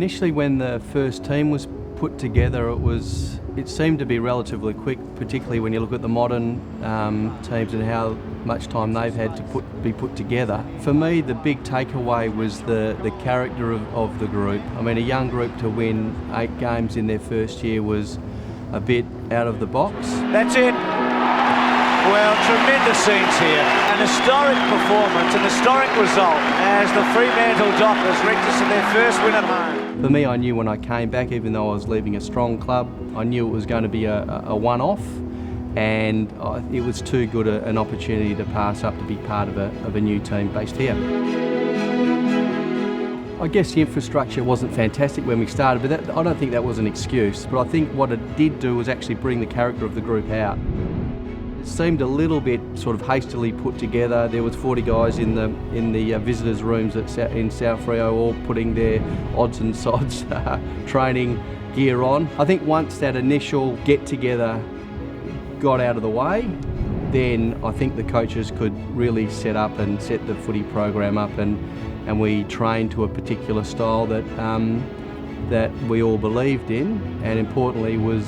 initially when the first team was put together, it seemed to be relatively quick, particularly when you look at the modern teams and how much time they've had to be put together. For me, the big takeaway was the character of the group. I mean, a young group to win 8 games in their first year was a bit out of the box. That's it. Well, tremendous scenes here. An historic performance, an historic result as the Fremantle Dockers register their first win at home. For me, I knew when I came back, even though I was leaving a strong club, I knew it was going to be a one-off, and it was too good an opportunity to pass up to be part of a new team based here. I guess the infrastructure wasn't fantastic when we started, but I don't think that was an excuse. But I think what it did do was actually bring the character of the group out. It seemed a little bit sort of hastily put together. There was 40 guys in the visitors' rooms in South Freo, all putting their odds and sods training gear on. I think once that initial get-together got out of the way, then I think the coaches could really set up and set the footy program up, and we trained to a particular style that we all believed in, and importantly was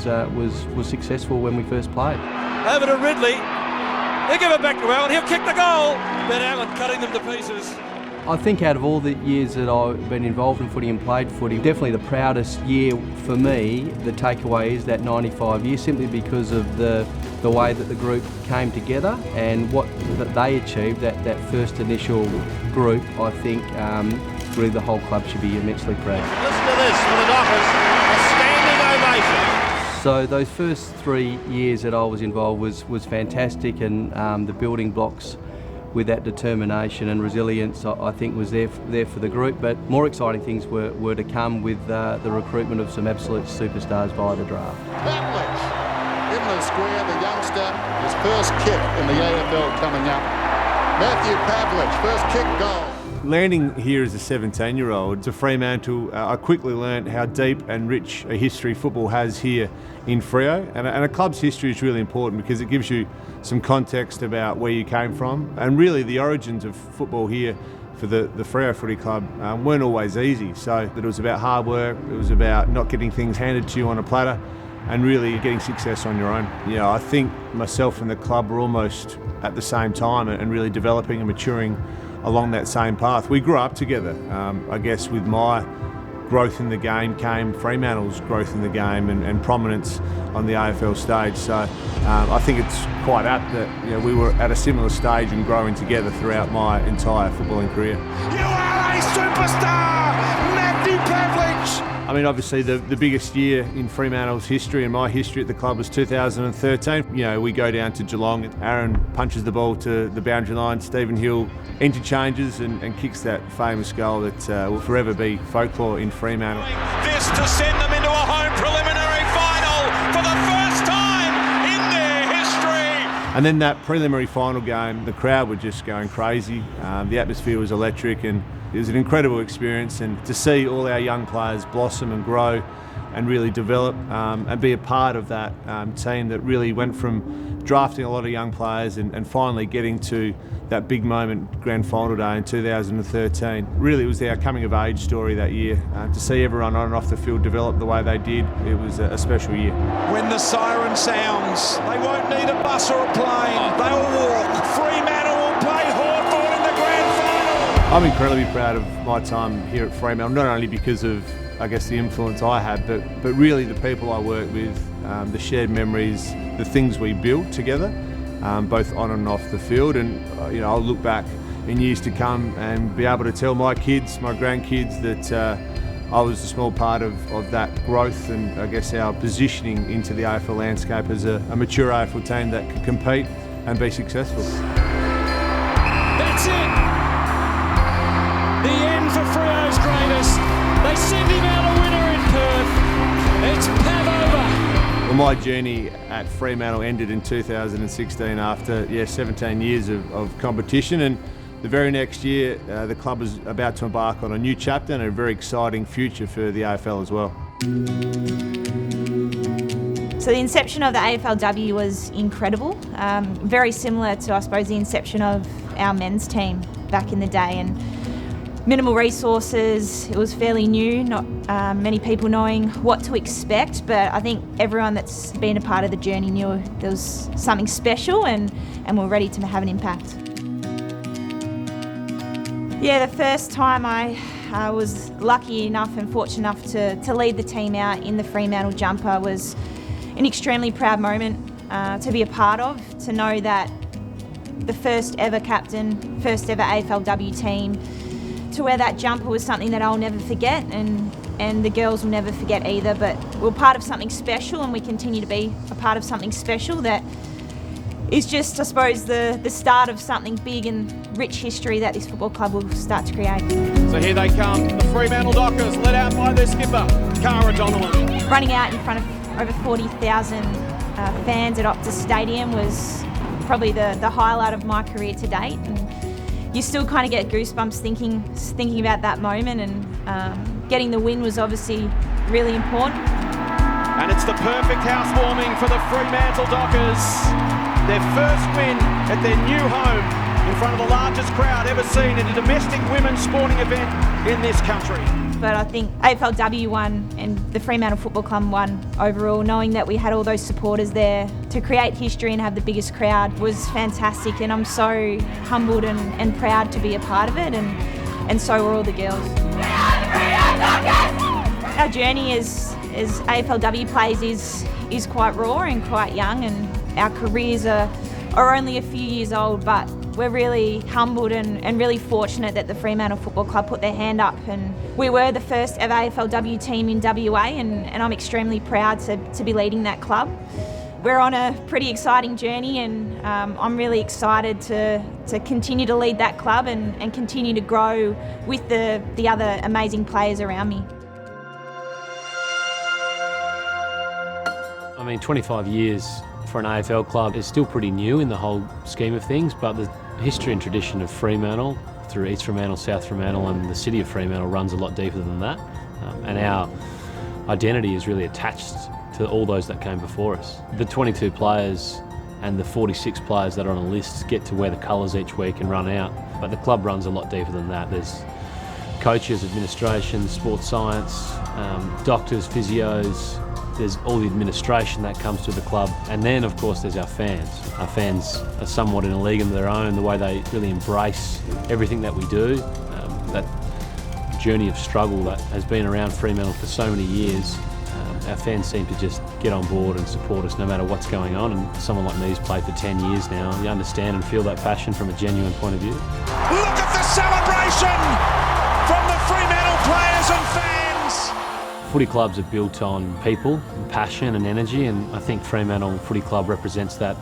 successful when we first played. Over to Ridley. He'll give it back to Allen. He'll kick the goal. Ben Allen cutting them to pieces. I think out of all the years that I've been involved in footy and played footy, definitely the proudest year for me, the takeaway is that 95 year, simply because of the way that the group came together and what that they achieved, that first initial group. I think really the whole club should be immensely proud. Listen to this for the Dockers, a standing ovation. So those first 3 years that I was involved was fantastic, and the building blocks with that determination and resilience I think was there for the group. But more exciting things were to come with the recruitment of some absolute superstars via the draft. Pavlich in the square, the youngster, his first kick in the AFL coming up. Matthew Pavlich, first kick goal. Landing here as a 17-year-old to Fremantle, I quickly learned how deep and rich a history football has here in Freo. And a club's history is really important because it gives you some context about where you came from. And really the origins of football here for the Freo Footy Club weren't always easy. So that it was about hard work, it was about not getting things handed to you on a platter, and really getting success on your own. You know, I think myself and the club were almost at the same time and really developing and maturing along that same path. We grew up together. I guess with my growth in the game came Fremantle's growth in the game and prominence on the AFL stage. So I think it's quite apt that we were at a similar stage and growing together throughout my entire footballing career. You are a superstar, Matthew Pavlich! I mean, obviously the biggest year in Fremantle's history and my history at the club was 2013. We go down to Geelong, Aaron punches the ball to the boundary line, Stephen Hill interchanges and kicks that famous goal that will forever be folklore in Fremantle. This to send them into a home preliminary final for the first time in their history. And then that preliminary final game, the crowd were just going crazy. The atmosphere was electric, and it was an incredible experience, and to see all our young players blossom and grow and really develop and be a part of that team that really went from drafting a lot of young players and finally getting to that big moment, grand final day in 2013. Really, it was our coming of age story that year. To see everyone on and off the field develop the way they did, it was a special year. When the siren sounds, they won't need a bus or a plane. They'll walk. Fremantle will play Hawthorn in the grand final. I'm incredibly proud of my time here at Fremantle, not only because of, I guess, the influence I had, but really the people I work with, the shared memories, the things we built together, both on and off the field. And I'll look back in years to come and be able to tell my kids, my grandkids, that I was a small part of that growth and I guess our positioning into the AFL landscape as a mature AFL team that could compete and be successful. That's it. The end for Freo's greatest. They send him out a winner in Perth. It's Pavova. Well, my journey at Fremantle ended in 2016 after 17 years of competition, and the very next year the club was about to embark on a new chapter and a very exciting future for the AFL as well. So the inception of the AFLW was incredible, very similar to, I suppose, the inception of our men's team back in the day. And minimal resources. It was fairly new, not many people knowing what to expect, but I think everyone that's been a part of the journey knew there was something special and we're ready to have an impact. Yeah, the first time I was lucky enough and fortunate enough to lead the team out in the Fremantle jumper was an extremely proud moment to be a part of, to know that the first ever captain, first ever AFLW team, to wear that jumper was something that I'll never forget, and the girls will never forget either. But we're part of something special, and we continue to be a part of something special that is just, I suppose, the start of something big and rich history that this football club will start to create. So here they come, the Fremantle Dockers, led out by their skipper, Cara Donnellan. Running out in front of over 40,000 fans at Optus Stadium was probably the highlight of my career to date. And you still kind of get goosebumps thinking about that moment, and getting the win was obviously really important. And it's the perfect housewarming for the Fremantle Dockers. Their first win at their new home in front of the largest crowd ever seen at a domestic women's sporting event in this country. But I think AFLW won and the Fremantle Football Club won overall. Knowing that we had all those supporters there to create history and have the biggest crowd was fantastic, and I'm so humbled and proud to be a part of it, and so are all the girls. Our journey as AFLW players is quite raw and quite young, and our careers are only a few years old, but we're really humbled and really fortunate that the Fremantle Football Club put their hand up, and we were the first ever AFLW team in WA, and I'm extremely proud to be leading that club. We're on a pretty exciting journey, and I'm really excited to continue to lead that club and continue to grow with the other amazing players around me. I mean, 25 years for an AFL club is still pretty new in the whole scheme of things, but the history and tradition of Fremantle through East Fremantle, South Fremantle and the city of Fremantle runs a lot deeper than that, and our identity is really attached to all those that came before us. The 22 players and the 46 players that are on a list get to wear the colours each week and run out, but the club runs a lot deeper than that. There's coaches, administration, sports science, doctors, physios. There's all the administration that comes to the club, and then of course there's our fans. Our fans are somewhat in a league of their own, the way they really embrace everything that we do. That journey of struggle that has been around Fremantle for so many years, our fans seem to just get on board and support us no matter what's going on, and someone like me's played for 10 years now. You understand and feel that passion from a genuine point of view. Look at the celebration from the Fremantle players and fans. Footy clubs are built on people, and passion and energy, and I think Fremantle Footy Club represents that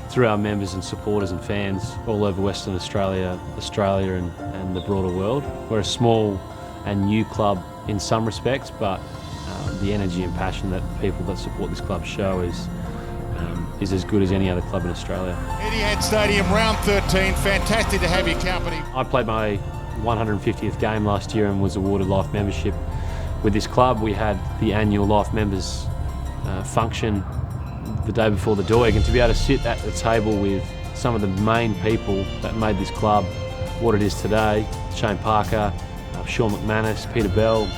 through our members and supporters and fans all over Western Australia, and the broader world. We're a small and new club in some respects, but the energy and passion that people that support this club show is as good as any other club in Australia. Etihad Stadium, round 13. Fantastic to have your company. I played my 150th game last year and was awarded life membership with this club. We had the annual life members function the day before the Doig, and to be able to sit at the table with some of the main people that made this club what it is today, Shane Parker, Sean McManus, Peter Bell,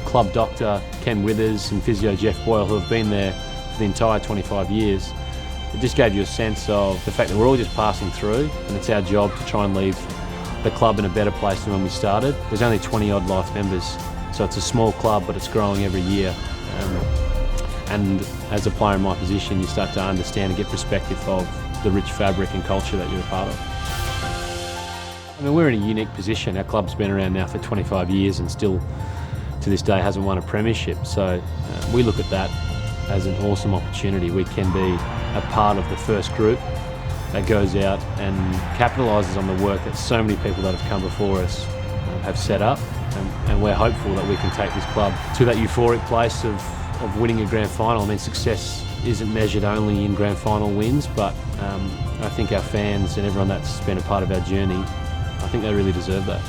club doctor Ken Withers and physio Jeff Boyle, who have been there for the entire 25 years. It just gave you a sense of the fact that we're all just passing through, and it's our job to try and leave the club in a better place than when we started. There's only 20 odd life members, so it's a small club, but it's growing every year. And as a player in my position, you start to understand and get perspective of the rich fabric and culture that you're a part of. I mean, we're in a unique position. Our club's been around now for 25 years and still to this day hasn't won a premiership. So we look at that as an awesome opportunity. We can be a part of the first group that goes out and capitalises on the work that so many people that have come before us have set up. And we're hopeful that we can take this club to that euphoric place of winning a grand final. I mean, success isn't measured only in grand final wins, but I think our fans and everyone that's been a part of our journey, I think they really deserve that.